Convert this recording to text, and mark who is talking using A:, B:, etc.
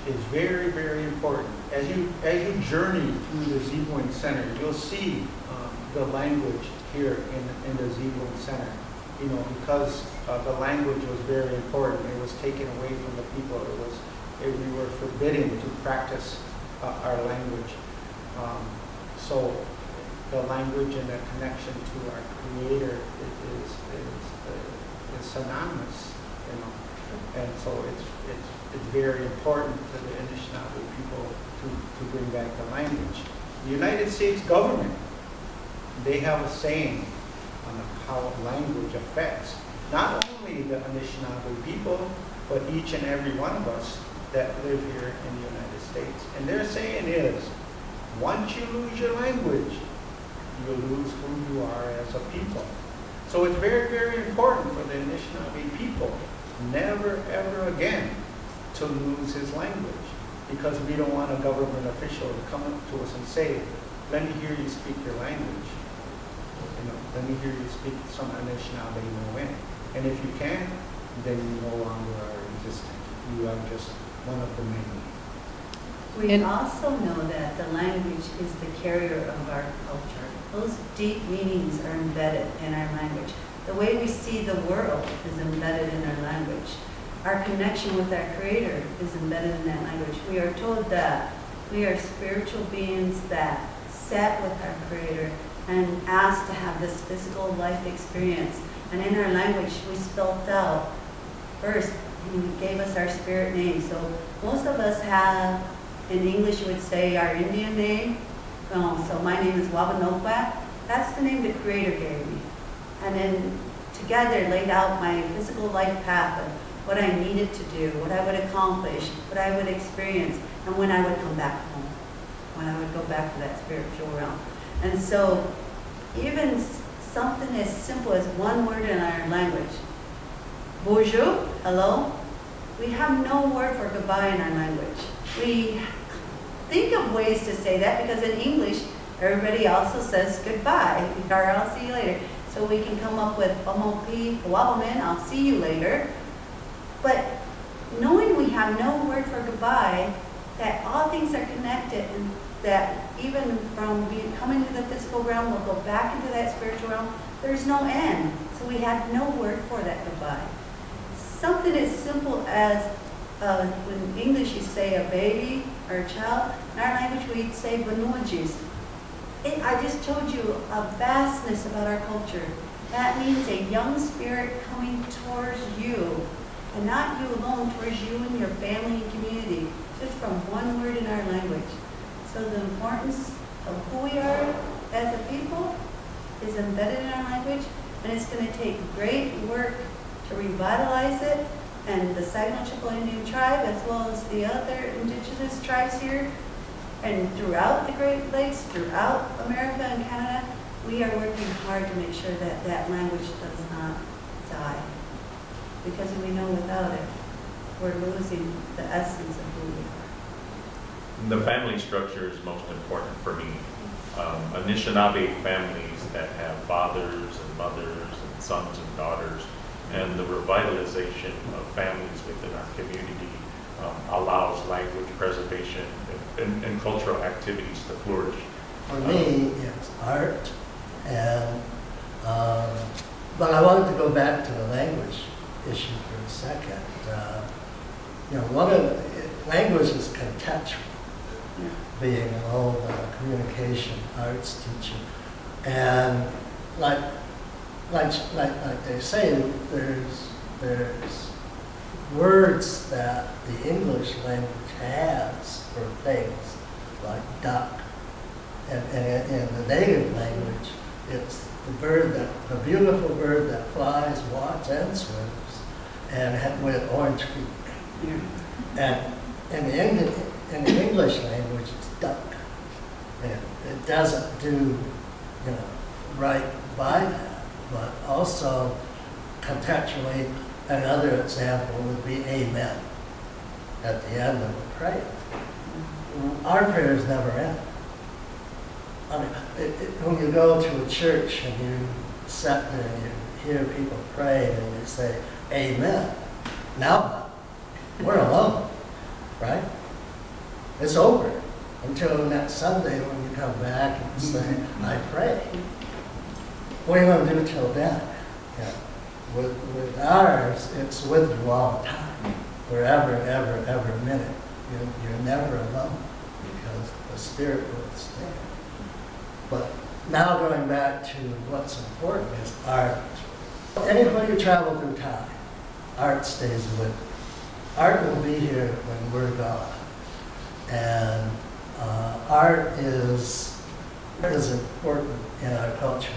A: is very, very important. As you journey through the Ziibiwing Center, you'll see the language here in the Ziibiwing Center. You know, because the language was very important. It was taken away from the people. We were forbidden to practice our language. So the language and the connection to our Creator is synonymous, you know. And so it's very important to the Anishinaabe people to bring back the language. The United States government, they have a saying on how language affects not only the Anishinaabe people, but each and every one of us that live here in the United States. And their saying is, once you lose your language, you lose who you are as a people. So it's very, very important for the Anishinaabe people never, ever again to lose his language, because we don't want a government official to come up to us and say, let me hear you speak your language. You know, let me hear you speak some Anishinaabe Moen. And if you can, then you no longer are existent. You are just one of the many.
B: We also know that the language is the carrier of our culture. Those deep meanings are embedded in our language. The way we see the world is embedded in our language. Our connection with our Creator is embedded in that language. We are told that we are spiritual beings that sat with our Creator and asked to have this physical life experience. And in our language, we spelled out, first, He gave us our spirit name. So most of us have, in English you would say our Indian name. So my name is Wabanokwa. That's the name the Creator gave me. And then together laid out my physical life path of what I needed to do, what I would accomplish, what I would experience, and when I would come back home, when I would go back to that spiritual realm. And so even something as simple as one word in our language, bonjour, hello, we have no word for goodbye in our language. We think of ways to say that because in English, everybody also says goodbye, or I'll see you later. So we can come up with Omopi, Kawabaman, I'll see you later. But knowing we have no word for goodbye, that all things are connected, and that even from coming to the physical realm, we'll go back into that spiritual realm, there's no end. So we have no word for that goodbye. Something as simple as when English you say a baby or a child, in our language we'd say Banuajis. I just told you a vastness about our culture. That means a young spirit coming towards you, and not you alone, towards you and your family and community, just from one word in our language. So the importance of who we are as a people is embedded in our language, and it's going to take great work to revitalize it. And the Sagno-Chippewa Indian tribe, as well as the other indigenous tribes here, and throughout the Great Lakes, throughout America and Canada, we are working hard to make sure that that language does not die. Because we know without it, we're losing the essence of who we are.
C: The family structure is most important for me. Anishinaabe families that have fathers and mothers and sons and daughters, and the revitalization of families within our community allows language preservation and cultural activities to flourish.
D: For me, it's art, and but I wanted to go back to the language issue for a second. One of language is contextual, being an old communication arts teacher, and like they say, there's words that the English language has for things like duck, and in the native language, it's the beautiful bird that flies, walks, and swims, and with orange feet. And in the English language, it's duck, and it doesn't do right by that. But also, contextually, another example would be amen at the end of a prayer. Our prayers never end. I mean, when you go to a church and you sit there and you hear people pray and you say, amen. Now, we're alone, right? It's over until next Sunday when you come back and say, I pray. What are you going to do till then? Yeah. With ours, it's with you all the time, forever, every minute. You're never alone because the Spirit was there. But now going back to what's important is art. Anybody who travel through time, art stays with you. Art will be here when we're gone. And art is important in our culture.